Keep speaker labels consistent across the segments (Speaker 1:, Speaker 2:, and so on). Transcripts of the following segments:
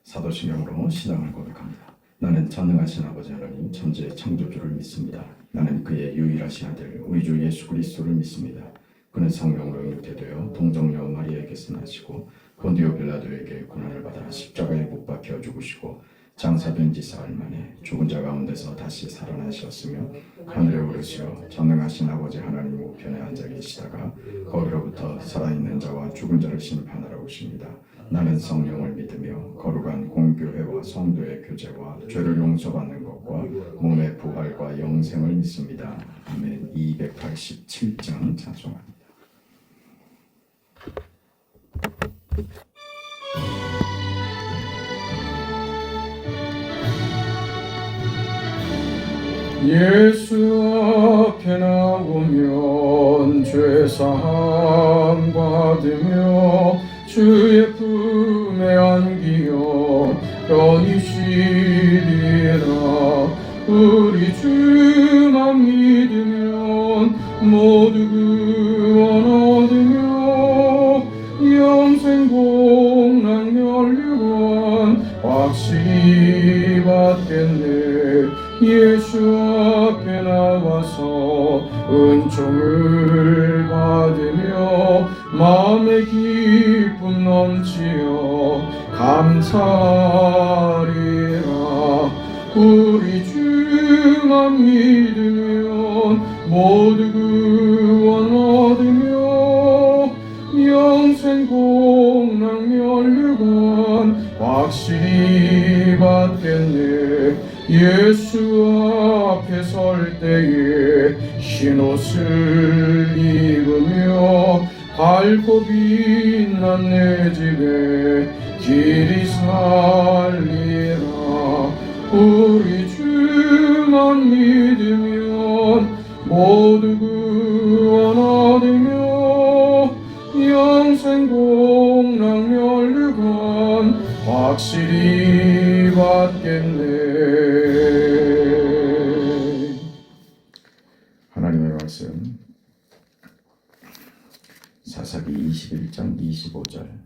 Speaker 1: 사도신경으로 신앙을 고백합니다. 나는 전능하신 아버지 하나님 천지의 창조주를 믿습니다. 나는 그의 유일하신 아들 우리 주 예수 그리스도를 믿습니다. 그는 성령으로 잉태되어 동정녀 마리아에게서 나시고 본디오 빌라도에게 고난을 받아 십자가에 못 박혀 죽으시고 장사된 지 사흘 만에 죽은 자 가운데서 다시 살아나셨으며 하늘에 오르시어 전능하신 아버지 하나님 우편에 앉아 계시다가 거기로부터 살아있는 자와 죽은 자를 심판하러 오십니다. 나는 성령을 믿으며 거룩한 공교회와 성도의 교제와 죄를 용서받는 것과 몸의 부활과 영생을 믿습니다. 아멘. 287장 찬송합니다. 예수 앞에 나오면 죄사함 받으며 주의 품에 안기어 편히 쉬리라. 우리 주만 믿으면 모두 구원 얻으며 영생 복락 면류관 확실히 받겠네. 예수 앞에 나와서 은총을 받으며 마음의 기쁨 넘치어 감사하리라. 우리 주만 믿으면 모두 구원 얻으며 영생 복락 면류관 확실히 받겠네. 예수 앞에 설 때에 흰옷을 입으며 밝고 빛난 내 집에 길이 살리라. 우리 주만 믿으면 모두 구원 얻으며 영생 복락 면류관 확실히 받겠네. 하나님의 말씀 사사기 21장 25절.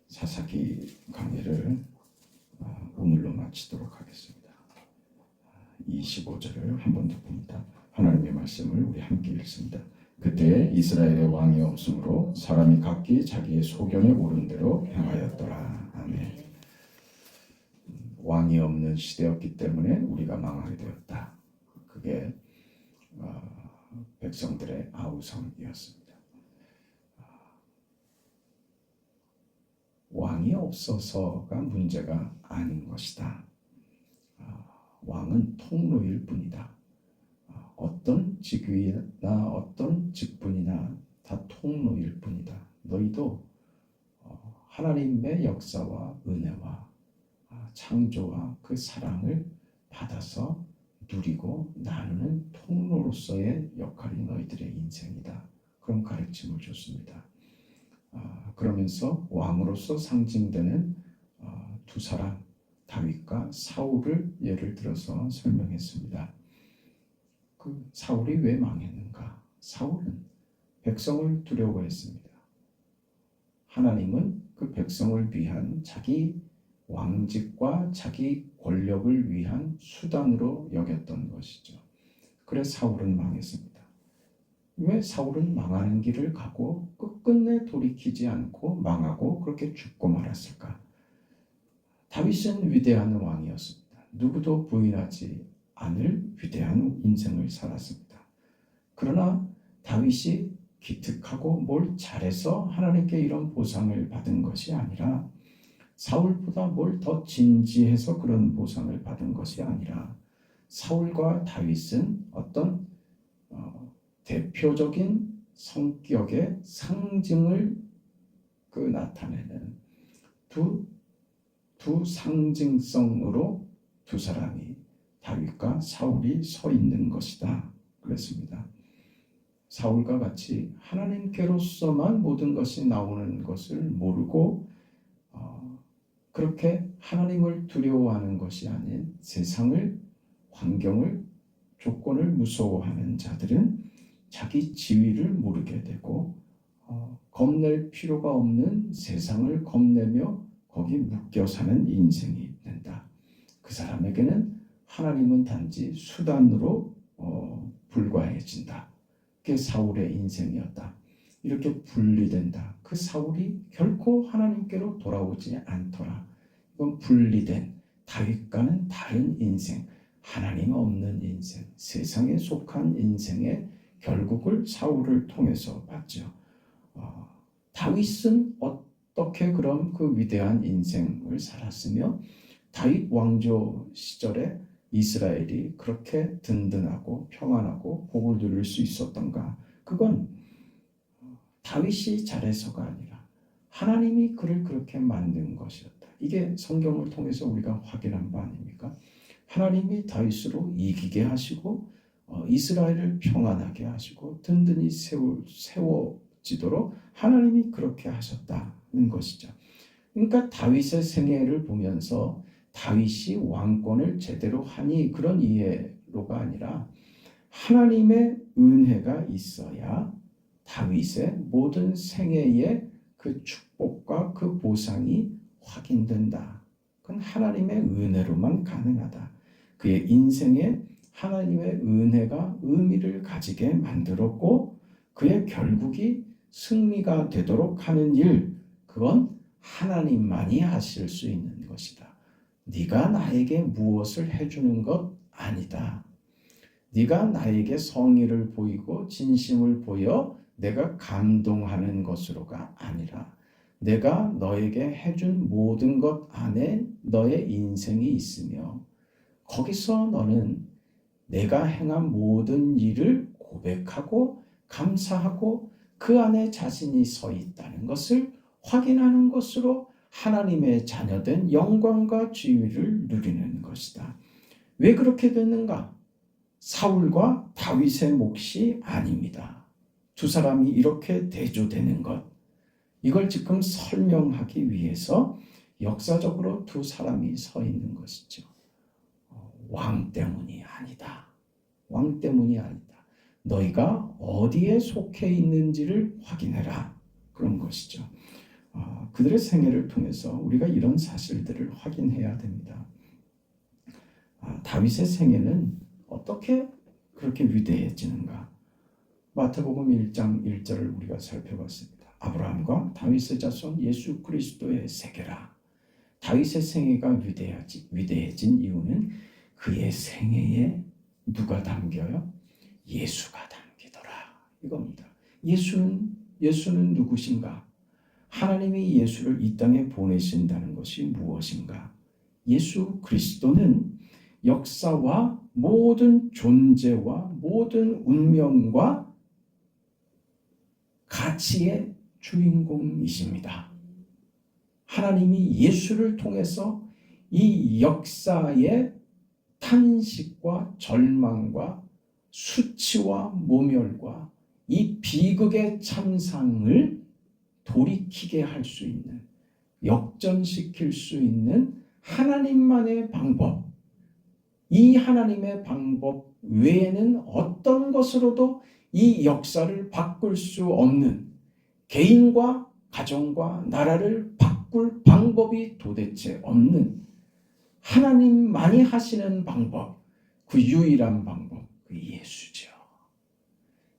Speaker 1: 사사기 강의를 오늘로 마치도록 하겠습니다. 25절을 한 번 더 봅니다. 하나님의 말씀을 우리 함께 읽습니다. 그때 이스라엘에 왕이 없으므로 사람이 각기 자기의 소견에 오른 대로 행하였더라. 아멘. 왕이 없는 시대였기 때문에 우리가 망하게 되었다. 그게 백성들의 아우성이었습니다. 왕이 없어서가 문제가 아닌 것이다. 왕은 통로일 뿐이다. 어떤 직위나 어떤 직분이나 다 통로일 뿐이다. 너희도 하나님의 역사와 은혜와 창조와 그 사랑을 받아서 누리고 나누는 통로로서의 역할이 너희들의 인생이다. 그런 가르침을 줬습니다. 그러면서 왕으로서 상징되는 두 사람, 다윗과 사울을 예를 들어서 설명했습니다. 그 사울이 왜 망했는가? 사울은 백성을 두려워했습니다. 하나님은 그 백성을 위한 자기 왕직과 자기 권력을 위한 수단으로 여겼던 것이죠. 그래서 사울은 망했습니다. 왜 사울은 망하는 길을 가고 끝끝내 돌이키지 않고 망하고 그렇게 죽고 말았을까? 다윗은 위대한 왕이었습니다. 누구도 부인하지 않을 위대한 인생을 살았습니다. 그러나 다윗이 기특하고 뭘 잘해서 하나님께 이런 보상을 받은 것이 아니라 사울보다 뭘 더 진지해서 그런 보상을 받은 것이 아니라 사울과 다윗은 어떤 대표적인 성격의 상징을 나타내는 두 상징성으로 두 사람이 다윗과 사울이 서 있는 것이다. 그랬습니다. 사울과 같이 하나님께로서만 모든 것이 나오는 것을 모르고 그렇게 하나님을 두려워하는 것이 아닌 세상을, 환경을, 조건을 무서워하는 자들은
Speaker 2: 자기 지위를 모르게 되고 겁낼 필요가 없는 세상을 겁내며 거기 묶여 사는 인생이 된다. 그 사람에게는 하나님은 단지 수단으로 불과해진다. 그게 사울의 인생이었다. 이렇게 분리된다. 그 사울이 결코 하나님께로 돌아오지 않더라. 이건 분리된 다윗과는 다른 인생, 하나님 없는 인생, 세상에 속한 인생의 결국을 사울을 통해서 봤죠. 다윗은 어떻게 그럼 그 위대한 인생을 살았으며 다윗 왕조 시절에 이스라엘이 그렇게 든든하고 평안하고 복을 누릴 수 있었던가? 그건 다윗이 잘해서가 아니라 하나님이 그를 그렇게 만든 것이었다. 이게 성경을 통해서 우리가 확인한 바 아닙니까? 하나님이 다윗으로 이기게 하시고 이스라엘을 평안하게 하시고 든든히 세워지도록 하나님이 그렇게 하셨다는 것이죠. 그러니까 다윗의 생애를 보면서 다윗이 왕권을 제대로 하니 그런 이해로가 아니라 하나님의 은혜가 있어야 다윗의 모든 생애의 그 축복과 그 보상이 확인된다. 그건 하나님의 은혜로만 가능하다. 그의 인생에 하나님의 은혜가 의미를 가지게 만들었고 그의 결국이 승리가 되도록 하는 일, 그건 하나님만이 하실 수 있는 것이다. 네가 나에게 무엇을 해주는 것 아니다. 네가 나에게 성의를 보이고 진심을 보여 내가 감동하는 것으로가 아니라 내가 너에게 해준 모든 것 안에 너의 인생이 있으며 거기서 너는 내가 행한 모든 일을 고백하고 감사하고 그 안에 자신이 서 있다는 것을 확인하는 것으로 하나님의 자녀된 영광과 지위를 누리는 것이다. 왜 그렇게 됐는가? 사울과 다윗의 몫이 아닙니다. 두 사람이 이렇게 대조되는 것, 이걸 지금 설명하기 위해서 역사적으로 두 사람이 서 있는 것이죠. 왕 때문이 아니다. 왕 때문이 아니다. 너희가 어디에 속해 있는지를 확인해라. 그런 것이죠. 그들의 생애를 통해서 우리가 이런 사실들을 확인해야 됩니다. 다윗의 생애는 어떻게 그렇게 위대해지는가? 마태복음 1장 1절을 우리가 살펴봤습니다. 아브라함과 다윗의 자손 예수 그리스도의 세계라. 다윗의 생애가 위대해진 이유는 그의 생애에 누가 담겨요? 예수가 담기더라. 이겁니다. 예수는 누구신가? 하나님이 예수를 이 땅에 보내신다는 것이 무엇인가? 예수 그리스도는 역사와 모든 존재와 모든 운명과 가치의 주인공이십니다. 하나님이 예수를 통해서 이 역사의 탄식과 절망과 수치와 모멸과 이 비극의 참상을 돌이키게 할 수 있는, 역전시킬 수 있는 하나님만의 방법, 이 하나님의 방법 외에는 어떤 것으로도 이 역사를 바꿀 수 없는, 개인과 가정과 나라를 바꿀 방법이 도대체 없는 하나님만이 하시는 방법, 그 유일한 방법, 그 예수죠.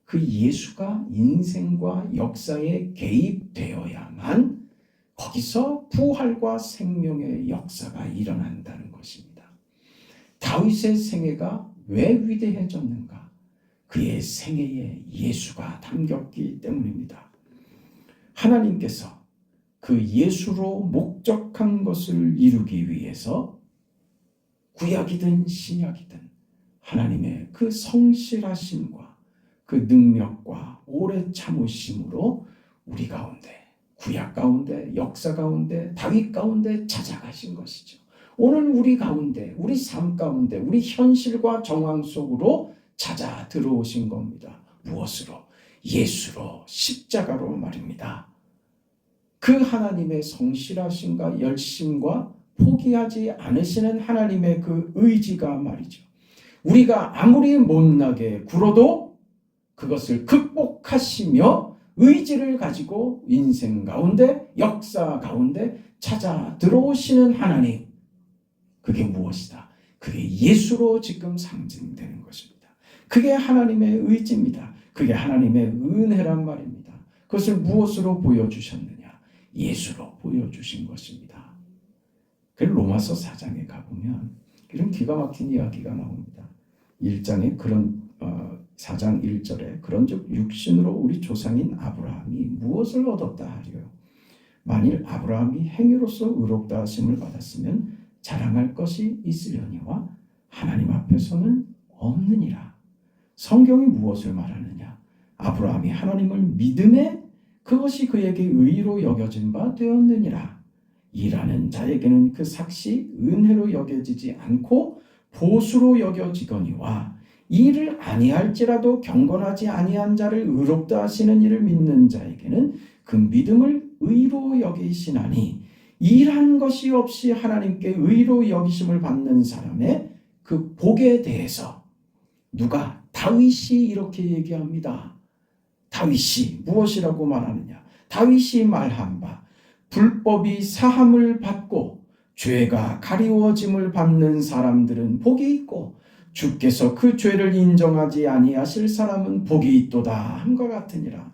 Speaker 2: 그 예수가 인생과 역사에 개입되어야만 거기서 부활과 생명의 역사가 일어난다는 것입니다. 다윗의 생애가 왜 위대해졌는가? 그의 생애에 예수가 담겼기 때문입니다. 하나님께서 그 예수로 목적한 것을 이루기 위해서 구약이든 신약이든 하나님의 그 성실하심과 그 능력과 오래 참으심으로 우리 가운데, 구약 가운데, 역사 가운데, 다윗 가운데 찾아가신 것이죠. 오늘 우리 가운데, 우리 삶 가운데, 우리 현실과 정황 속으로 찾아 들어오신 겁니다. 무엇으로? 예수로, 십자가로 말입니다. 그 하나님의 성실하심과 열심과 포기하지 않으시는 하나님의 그 의지가 말이죠. 우리가 아무리 못나게 굴어도 그것을 극복하시며 의지를 가지고 인생 가운데, 역사 가운데 찾아 들어오시는 하나님, 그게 무엇이다? 그게 예수로 지금 상징되는 것입니다. 그게 하나님의 의지입니다. 그게 하나님의 은혜란 말입니다. 그것을 무엇으로 보여주셨느냐? 예수로 보여주신 것입니다. 그 로마서 4장에 가보면 이런 기가 막힌 이야기가 나옵니다. 1장에 그런 4장 1절에 그런즉 육신으로 우리 조상인 아브라함이 무엇을 얻었다 하리요? 만일 아브라함이 행위로서 의롭다 하심을 받았으면 자랑할 것이 있으려니와 하나님 앞에서는 없느니라. 성경이 무엇을 말하느냐? 아브라함이 하나님을 믿음에 그것이 그에게 의로 여겨진 바 되었느니라. 일하는 자에게는 그 삭시 은혜로 여겨지지 않고 보수로 여겨지거니와 일을 아니할지라도 경건하지 아니한 자를 의롭다 하시는 이를 믿는 자에게는 그 믿음을 의로 여기시나니 일한 것이 없이 하나님께 의로 여기심을 받는 사람의 그 복에 대해서 누가? 다윗이 이렇게 얘기합니다. 다윗이 무엇이라고 말하느냐? 다윗이 말한 바 불법이 사함을 받고 죄가 가리워짐을 받는 사람들은 복이 있고 주께서 그 죄를 인정하지 아니하실 사람은 복이 있도다 함과 같으니라.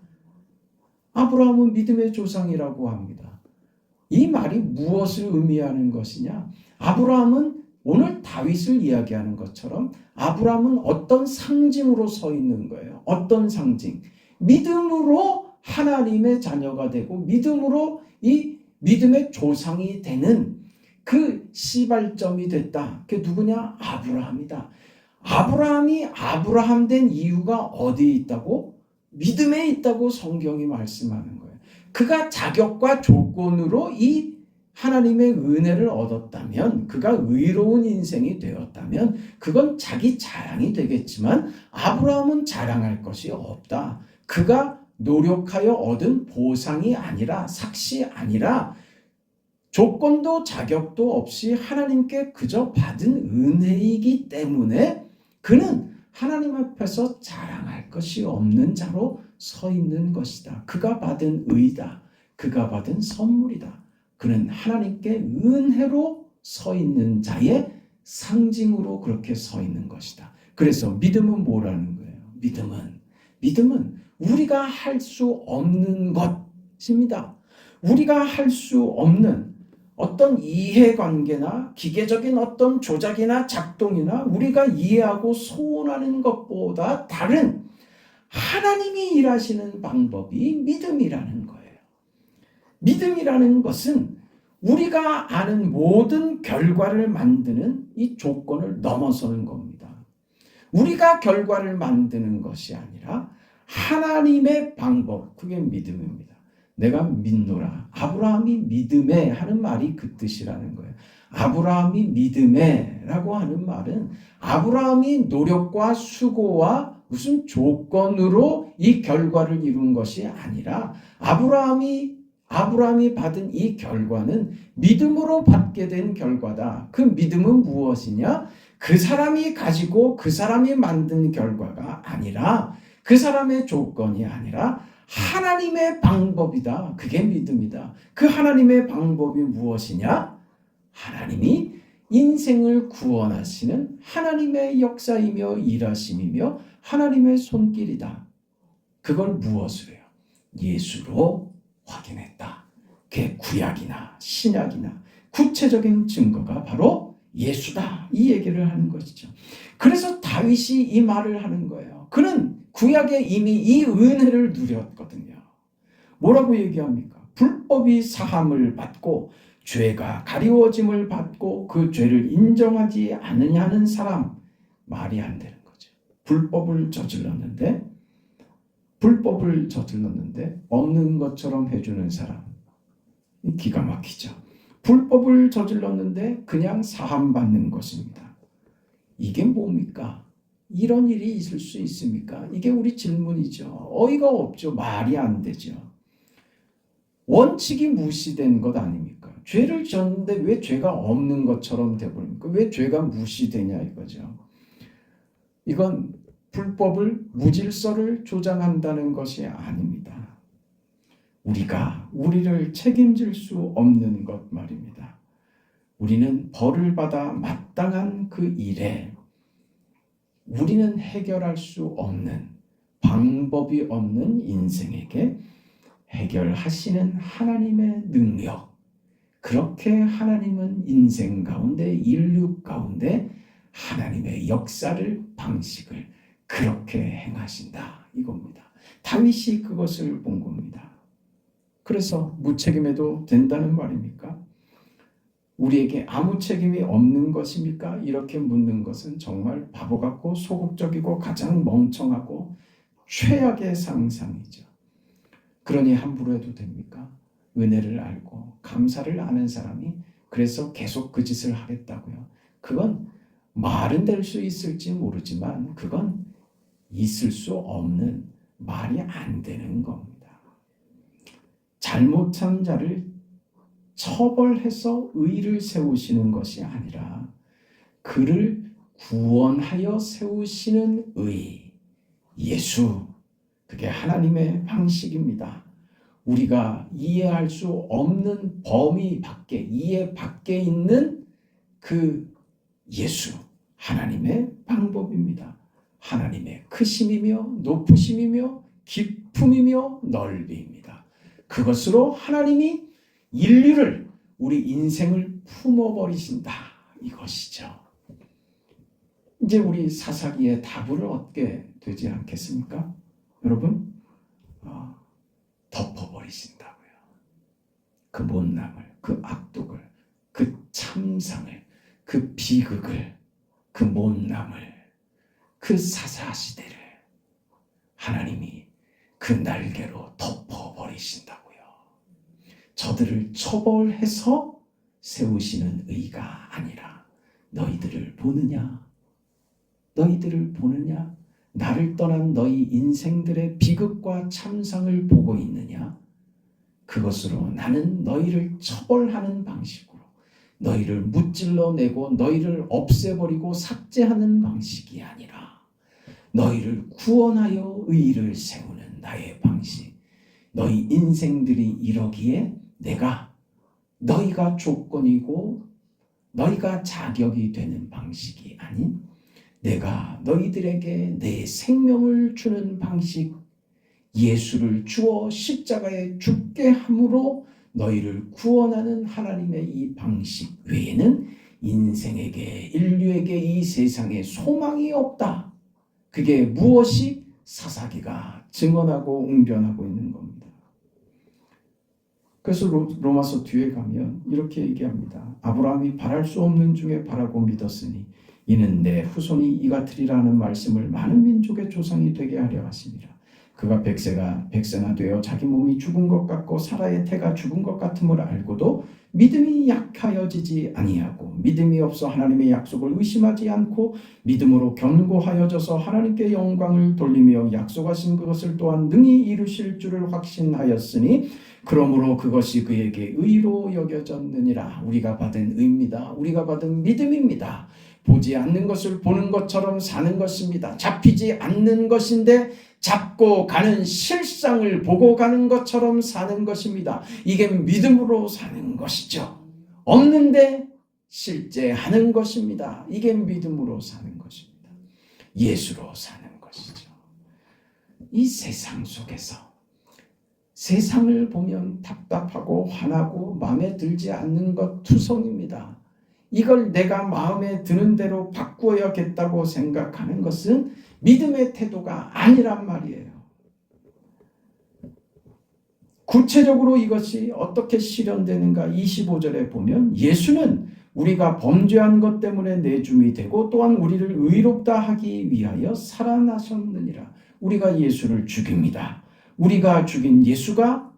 Speaker 2: 아브라함은 믿음의 조상이라고 합니다. 이 말이 무엇을 의미하는 것이냐? 아브라함은 오늘 다윗을 이야기하는 것처럼 아브라함은 어떤 상징으로 서 있는 거예요. 어떤 상징? 믿음으로 하나님의 자녀가 되고 믿음으로 이 믿음의 조상이 되는 그 시발점이 됐다. 그게 누구냐? 아브라함이다. 아브라함이 아브라함 된 이유가 어디에 있다고? 믿음에 있다고 성경이 말씀하는 거예요. 그가 자격과 조건으로 이 하나님의 은혜를 얻었다면, 그가 의로운 인생이 되었다면 그건 자기 자랑이 되겠지만 아브라함은 자랑할 것이 없다. 그가 노력하여 얻은 보상이 아니라, 삭시 아니라 조건도 자격도 없이 하나님께 그저 받은 은혜이기 때문에 그는 하나님 앞에서 자랑할 것이 없는 자로 서 있는 것이다. 그가 받은 의다. 그가 받은 선물이다. 그는 하나님께 은혜로 서 있는 자의 상징으로 그렇게 서 있는 것이다. 그래서 믿음은 뭐라는 거예요? 믿음은 우리가 할 수 없는 것입니다. 우리가 할 수 없는 어떤 이해관계나 기계적인 어떤 조작이나 작동이나 우리가 이해하고 소원하는 것보다 다른 하나님이 일하시는 방법이 믿음이라는 거예요. 믿음이라는 것은 우리가 아는 모든 결과를 만드는 이 조건을 넘어서는 겁니다. 우리가 결과를 만드는 것이 아니라 하나님의 방법, 그게 믿음입니다. 내가 믿노라. 아브라함이 믿음에 하는 말이 그 뜻이라는 거예요. 아브라함이 믿음에 라고 하는 말은 아브라함이 노력과 수고와 무슨 조건으로 이 결과를 이룬 것이 아니라 아브라함이 받은 이 결과는 믿음으로 받게 된 결과다. 그 믿음은 무엇이냐? 그 사람이 가지고 그 사람이 만든 결과가 아니라 그 사람의 조건이 아니라 하나님의 방법이다. 그게 믿음이다. 그 하나님의 방법이 무엇이냐? 하나님이 인생을 구원하시는 하나님의 역사이며 일하심이며 하나님의 손길이다. 그걸 무엇으로 해요? 예수로 확인했다. 그게 구약이나 신약이나 구체적인 증거가 바로 예수다. 이 얘기를 하는 것이죠. 그래서 다윗이 이 말을 하는 거예요. 그는 구약에 이미 이 은혜를 누렸거든요. 뭐라고 얘기합니까? 불법이 사함을 받고 죄가 가리워짐을 받고 그 죄를 인정하지 않느냐는 사람, 말이 안 되는 거죠. 불법을 저질렀는데 없는 것처럼 해주는 사람, 기가 막히죠. 불법을 저질렀는데 그냥 사함받는 것입니다. 이게 뭡니까? 이런 일이 있을 수 있습니까? 이게 우리 질문이죠. 어이가 없죠. 말이 안 되죠. 원칙이 무시된 것 아닙니까? 죄를 졌는데 왜 죄가 없는 것처럼 돼버립니까? 왜 죄가 무시되냐 이거죠. 이건 불법을, 무질서를 조장한다는 것이 아닙니다. 우리가 우리를 책임질 수 없는 것 말입니다. 우리는 벌을 받아 마땅한 그 일에 우리는 해결할 수 없는, 방법이 없는 인생에게 해결하시는 하나님의 능력, 그렇게 하나님은 인생 가운데, 인류 가운데 하나님의 역사를, 방식을 그렇게 행하신다 이겁니다. 다윗이 그것을 본 겁니다. 그래서 무책임해도 된다는 말입니까? 우리에게 아무 책임이 없는 것입니까? 이렇게 묻는 것은 정말 바보 같고 소극적이고 가장 멍청하고 최악의 상상이죠. 그러니 함부로 해도 됩니까? 은혜를 알고 감사를 아는 사람이 그래서 계속 그 짓을 하겠다고요. 그건 말은 될 수 있을지 모르지만 그건 있을 수 없는, 말이 안 되는 겁니다. 잘못한 자를 처벌해서 의를 세우시는 것이 아니라 그를 구원하여 세우시는 의, 예수, 그게 하나님의 방식입니다. 우리가 이해할 수 없는 범위 밖에, 이해 밖에 있는 그 예수, 하나님의 방법입니다. 하나님의 크심이며 높으심이며 깊음이며 넓이입니다. 그것으로 하나님이 인류를, 우리 인생을 품어버리신다 이것이죠. 이제 우리 사사기의 답을 얻게 되지 않겠습니까? 여러분, 덮어버리신다고요. 그 못남을, 그 악독을, 그 참상을, 그 비극을, 그 못남을, 그 사사시대를 하나님이 그 날개로 덮어버리신다고요. 저들을 처벌해서 세우시는 의가 아니라 너희들을 보느냐? 너희들을 보느냐? 나를 떠난 너희 인생들의 비극과 참상을 보고 있느냐? 그것으로 나는 너희를 처벌하는 방식으로 너희를 무찔러 내고 너희를 없애버리고 삭제하는 방식이 아니라 너희를 구원하여 의를 세우는 나의 방식, 너희 인생들이 이러기에 내가 너희가 조건이고 너희가 자격이 되는 방식이 아닌 내가 너희들에게 내 생명을 주는 방식, 예수를 주어 십자가에 죽게 함으로 너희를 구원하는 하나님의 이 방식 외에는 인생에게, 인류에게, 이 세상에 소망이 없다. 그게 무엇이 사사기가 증언하고 웅변하고 있는 겁니다. 그래서 로마서 뒤에 가면 이렇게 얘기합니다. 아브라함이 바랄 수 없는 중에 바라고 믿었으니 이는 내 후손이 이같으리라는 말씀을 많은 민족의 조상이 되게 하려 하심이라. 그가 백세나 되어 자기 몸이 죽은 것 같고 사라의 태가 죽은 것 같음을 알고도 믿음이 약하여지지 아니하고 믿음이 없어 하나님의 약속을 의심하지 않고 믿음으로 견고하여져서 하나님께 영광을 돌리며 약속하신 그것을 또한 능히 이루실 줄을 확신하였으니 그러므로 그것이 그에게 의로 여겨졌느니라. 우리가 받은 의입니다. 우리가 받은 믿음입니다. 보지 않는 것을 보는 것처럼 사는 것입니다. 잡히지 않는 것인데 잡고 가는 실상을 보고 가는 것처럼 사는 것입니다. 이게 믿음으로 사는 것이죠. 없는데 실제 하는 것입니다. 이게 믿음으로 사는 것입니다. 예수로 사는 것이죠. 이 세상 속에서 세상을 보면 답답하고 화나고 마음에 들지 않는 것 투성입니다. 이걸 내가 마음에 드는 대로 바꾸어야겠다고 생각하는 것은 믿음의 태도가 아니란 말이에요. 구체적으로 이것이 어떻게 실현되는가 25절에 보면 예수는 우리가 범죄한 것 때문에 내줌이 되고 또한 우리를 의롭다 하기 위하여 살아나셨느니라. 우리가 예수를 죽입니다. 우리가 죽인 예수가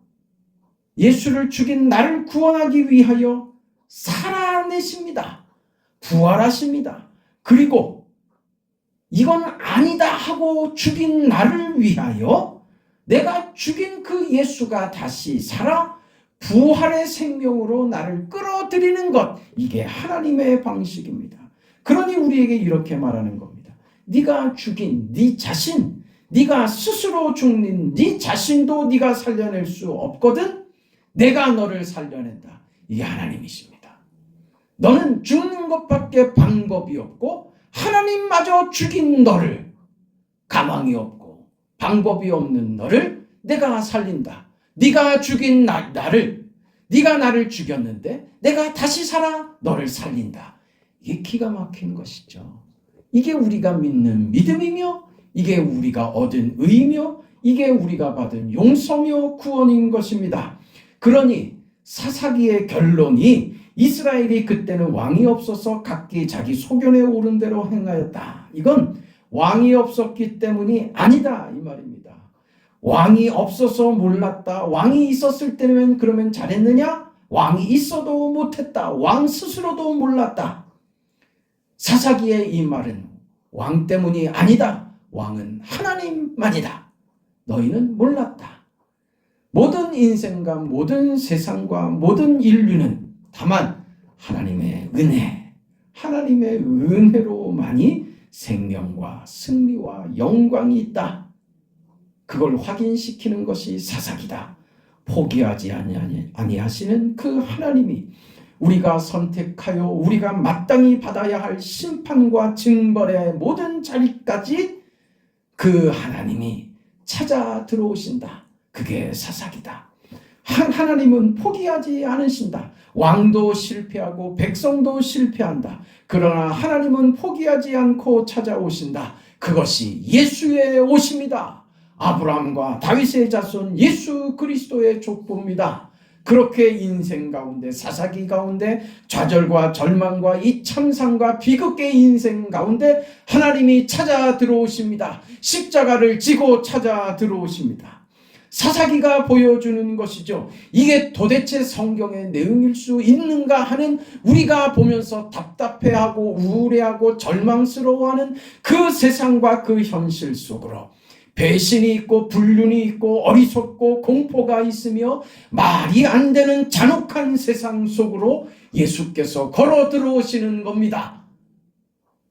Speaker 2: 예수를 죽인 나를 구원하기 위하여 살아내십니다. 부활하십니다. 그리고 이건 아니다 하고 죽인 나를 위하여 내가 죽인 그 예수가 다시 살아 부활의 생명으로 나를 끌어들이는 것, 이게 하나님의 방식입니다. 그러니 우리에게 이렇게 말하는 겁니다. 네가 죽인 네 자신, 네가 스스로 죽는 네 자신도 네가 살려낼 수 없거든. 내가 너를 살려낸다. 이게 하나님이십니다. 너는 죽는 것밖에 방법이 없고 하나님마저 죽인 너를, 가망이 없고 방법이 없는 너를 내가 살린다. 네가 죽인 나를, 네가 나를 죽였는데 내가 다시 살아 너를 살린다. 이게 기가 막힌 것이죠. 이게 우리가 믿는 믿음이며, 이게 우리가 얻은 의며, 이게 우리가 받은 용서며 구원인 것입니다. 그러니 사사기의 결론이 이스라엘이 그때는 왕이 없어서 각기 자기 소견에 오른 대로 행하였다. 이건 왕이 없었기 때문이 아니다 이 말입니다. 왕이 없어서 몰랐다. 왕이 있었을 때는 그러면 잘했느냐? 왕이 있어도 못했다. 왕 스스로도 몰랐다. 사사기의 이 말은 왕 때문이 아니다. 왕은 하나님만이다. 너희는 몰랐다. 모든 인생과 모든 세상과 모든 인류는 다만 하나님의 은혜, 하나님의 은혜로만이 생명과 승리와 영광이 있다. 그걸 확인시키는 것이 사사기다. 포기하지 아니하시는 그 하나님이 우리가 선택하여 우리가 마땅히 받아야 할 심판과 징벌의 모든 자리까지 그 하나님이 찾아 들어오신다. 그게 사사기다. 하나님은 포기하지 않으신다. 왕도 실패하고 백성도 실패한다. 그러나 하나님은 포기하지 않고 찾아오신다. 그것이 예수의 오심이다. 아브라함과 다윗의 자손 예수 그리스도의 족보입니다. 그렇게 인생 가운데, 사사기 가운데, 좌절과 절망과 이 참상과 비극의 인생 가운데 하나님이 찾아 들어오십니다. 십자가를 지고 찾아 들어오십니다. 사사기가 보여주는 것이죠. 이게 도대체 성경의 내용일 수 있는가 하는, 우리가 보면서 답답해하고 우울해하고 절망스러워하는 그 세상과 그 현실 속으로 배신이 있고 불륜이 있고 어리석고 공포가 있으며 말이 안 되는 잔혹한 세상 속으로 예수께서 걸어 들어오시는 겁니다.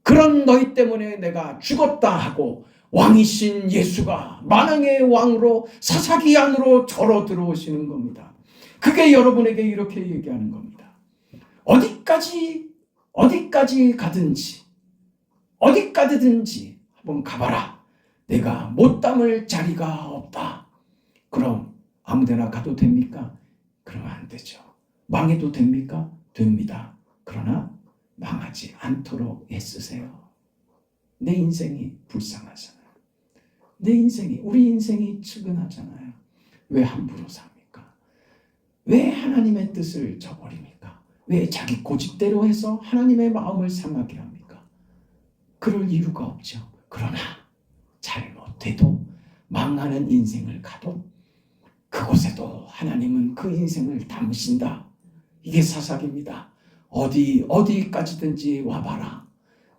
Speaker 2: 그런 너희 때문에 내가 죽었다 하고 왕이신 예수가 만왕의 왕으로 사사기 안으로 걸어 들어오시는 겁니다. 그게 여러분에게 이렇게 얘기하는 겁니다. 어디까지 가든지 어디까지든지 한번 가봐라. 내가 못 담을 자리가 없다. 그럼 아무데나 가도 됩니까? 그러면 안 되죠. 망해도 됩니까? 됩니다. 그러나 망하지 않도록 애쓰세요. 내 인생이 불쌍하잖아요. 우리 인생이 측은하잖아요. 왜 함부로 삽니까? 왜 하나님의 뜻을 저버립니까? 왜 자기 고집대로 해서 하나님의 마음을 상하게 합니까? 그럴 이유가 없죠. 그러나 잘못해도, 망하는 인생을 가도 그곳에도 하나님은 그 인생을 담으신다. 이게 사사기입니다. 어디까지든지 와봐라.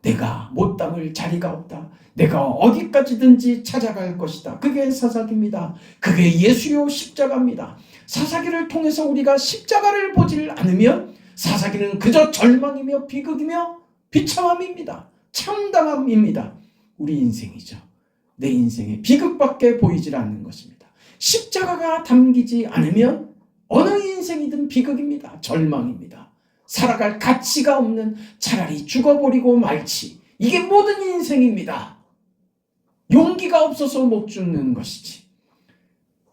Speaker 2: 내가 못 담을 자리가 없다. 내가 어디까지든지 찾아갈 것이다. 그게 사사기입니다. 그게 예수요 십자가입니다. 사사기를 통해서 우리가 십자가를 보질 않으면 사사기는 그저 절망이며 비극이며 비참함입니다. 참담함입니다. 우리 인생이죠. 내 인생에 비극밖에 보이질 않는 것입니다. 십자가가 담기지 않으면 어느 인생이든 비극입니다. 절망입니다. 살아갈 가치가 없는, 차라리 죽어버리고 말지. 이게 모든 인생입니다. 용기가 없어서 못 죽는 것이지.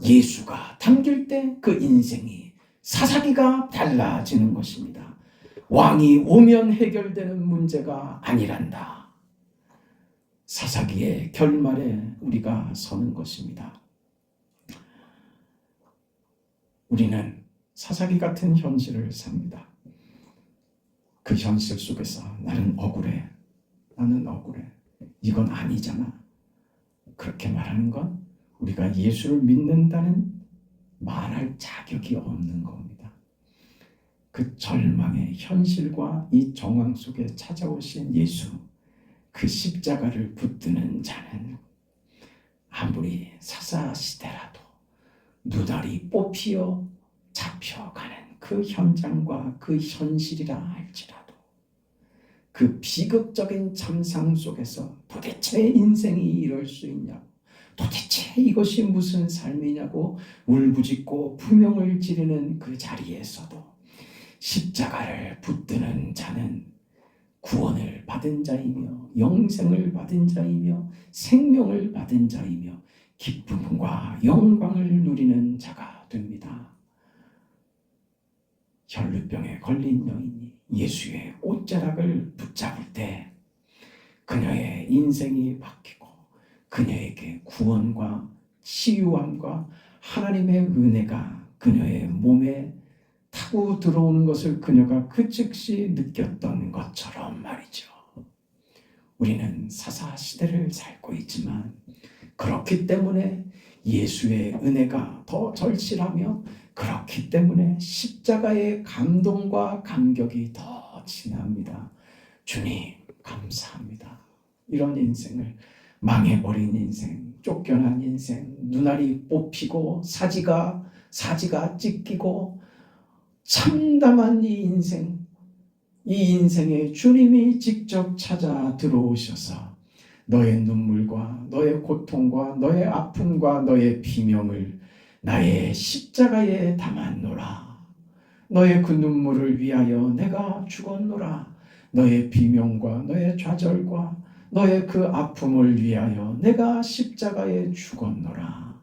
Speaker 2: 예수가 담길 때 그 인생이, 사사기가 달라지는 것입니다. 왕이 오면 해결되는 문제가 아니란다. 사사기의 결말에 우리가 서는 것입니다. 우리는 사사기 같은 현실을 삽니다. 그 현실 속에서 나는 억울해. 이건 아니잖아. 그렇게 말하는 건 우리가 예수를 믿는다는 말할 자격이 없는 겁니다. 그 절망의 현실과 이 정황 속에 찾아오신 예수, 그 십자가를 붙드는 자는 아무리 사사시대라도 누다리 뽑히어 잡혀가는 그 현장과 그 현실이라 할지라도 그 그 비극적인 참상 속에서 도대체 인생이 이럴 수 있냐고, 도대체 이것이 무슨 삶이냐고 울부짖고 부명을 지르는 그 자리에서도 십자가를 붙드는 자는 구원을 받은 자이며 영생을 받은 자이며 생명을 받은 자이며 기쁨과 영광을 누리는 자가 됩니다. 혈루병에 걸린 여인이 예수의 옷자락을 붙잡을 때 그녀의 인생이 바뀌고 그녀에게 구원과 치유함과 하나님의 은혜가 그녀의 몸에 타고 들어오는 것을 그녀가 그 즉시 느꼈던 것처럼 말이죠. 우리는 사사시대를 살고 있지만 그렇기 때문에 예수의 은혜가 더 절실하며 그렇기 때문에 십자가의 감동과 감격이 더 진합니다. 주님 감사합니다. 이런 인생을, 망해버린 인생, 쫓겨난 인생, 눈알이 뽑히고 사지가 찢기고 참담한 이 인생에 주님이 직접 찾아 들어오셔서 너의 눈물과 너의 고통과 너의 아픔과 너의 비명을 나의 십자가에 담았노라. 너의 그 눈물을 위하여 내가 죽었노라. 너의 비명과 너의 좌절과 너의 그 아픔을 위하여 내가 십자가에 죽었노라.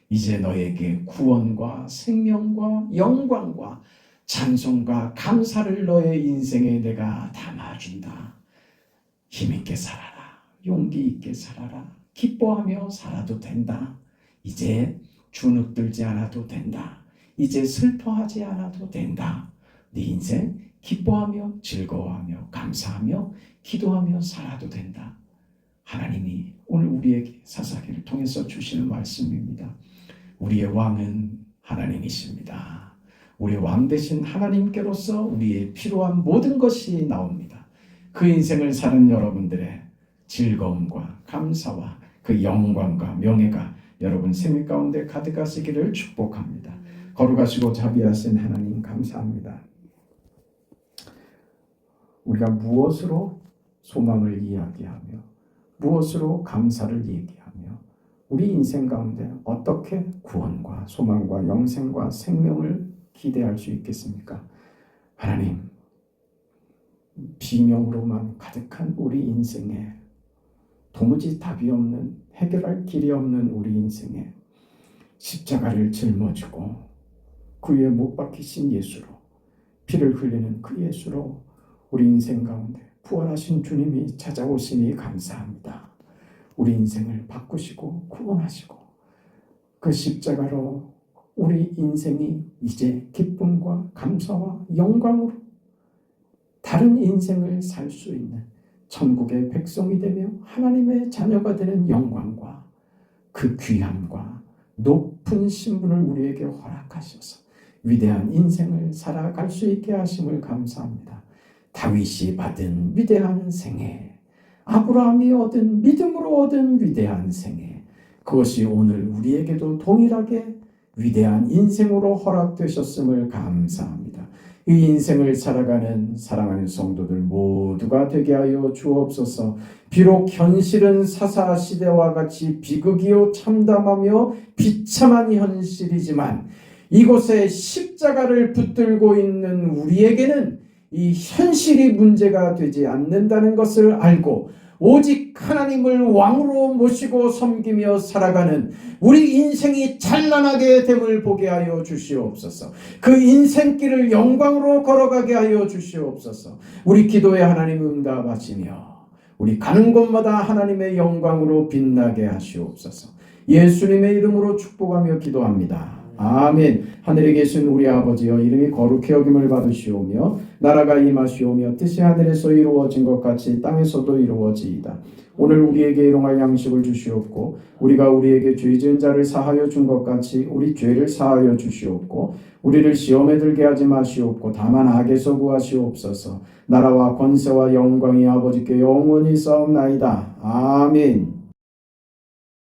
Speaker 2: 이제 너에게 구원과 생명과 영광과 찬송과 감사를 너의 인생에 내가 담아준다. 힘있게 살아라. 용기 있게 살아라. 기뻐하며 살아도 된다. 이제 주눅들지 않아도 된다. 이제 슬퍼하지 않아도 된다. 네 인생 기뻐하며 즐거워하며 감사하며 기도하며 살아도 된다. 하나님이 오늘 우리에게 사사기를 통해서 주시는 말씀입니다. 우리의 왕은 하나님이십니다. 우리 왕 되신 하나님께로서 우리의 필요한 모든 것이 나옵니다. 그 인생을 사는 여러분들의 즐거움과 감사와 그 영광과 명예가 여러분 생命가운데 가득하시기를 축복합니다. 거룩하시고 자비하신 하나님 감사합니다. 우리가 무엇으로 소망을 이야기하며 무엇으로 감사를 얘기하며 우리 인생 가운데 어떻게 구원과 소망과 영생과 생명을 기대할 수 있겠습니까? 하나님, 비명으로만 가득한 우리 인생에 도무지 답이 없는, 해결할 길이 없는 우리 인생에 십자가를 짊어지고 그 위에 못 박히신 예수로, 피를 흘리는 그 예수로 우리 인생 가운데 부활하신 주님이 찾아오시니 감사합니다. 우리 인생을 바꾸시고 구원하시고 그 십자가로 우리 인생이 이제 기쁨과 감사와 영광으로 다른 인생을 살 수 있는 천국의 백성이 되며 하나님의 자녀가 되는 영광과 그 귀함과 높은 신분을 우리에게 허락하셔서 위대한 인생을 살아갈 수 있게 하심을 감사합니다. 다윗이 받은 위대한 생애, 아브라함이 얻은 믿음으로 얻은 위대한 생애, 그것이 오늘 우리에게도 동일하게 위대한 인생으로 허락되셨음을 감사합니다. 이 인생을 살아가는 사랑하는 성도들 모두가 되게 하여 주옵소서. 비록 현실은 사사 시대와 같이 비극이요 참담하며 비참한 현실이지만 이곳에 십자가를 붙들고 있는 우리에게는 이 현실이 문제가 되지 않는다는 것을 알고 오직 하나님을 왕으로 모시고 섬기며 살아가는 우리 인생이 찬란하게 됨을 보게 하여 주시옵소서. 그 인생길을 영광으로 걸어가게 하여 주시옵소서. 우리 기도에 하나님 응답하시며 우리 가는 곳마다 하나님의 영광으로 빛나게 하시옵소서. 예수님의 이름으로 축복하며 기도합니다. 아멘. 하늘에 계신 우리 아버지여, 이름이 거룩히 여김을 받으시오며 나라가 임하시오며 뜻이 하늘에서 이루어진 것 같이 땅에서도 이루어지이다. 오늘 우리에게 일용할 양식을 주시옵고 우리가 우리에게 죄 지은 자를 사하여 준 것 같이 우리 죄를 사하여 주시옵고 우리를 시험에 들게 하지 마시옵고 다만 악에서 구하시옵소서. 나라와 권세와 영광이 아버지께 영원히 싸움나이다. 아멘.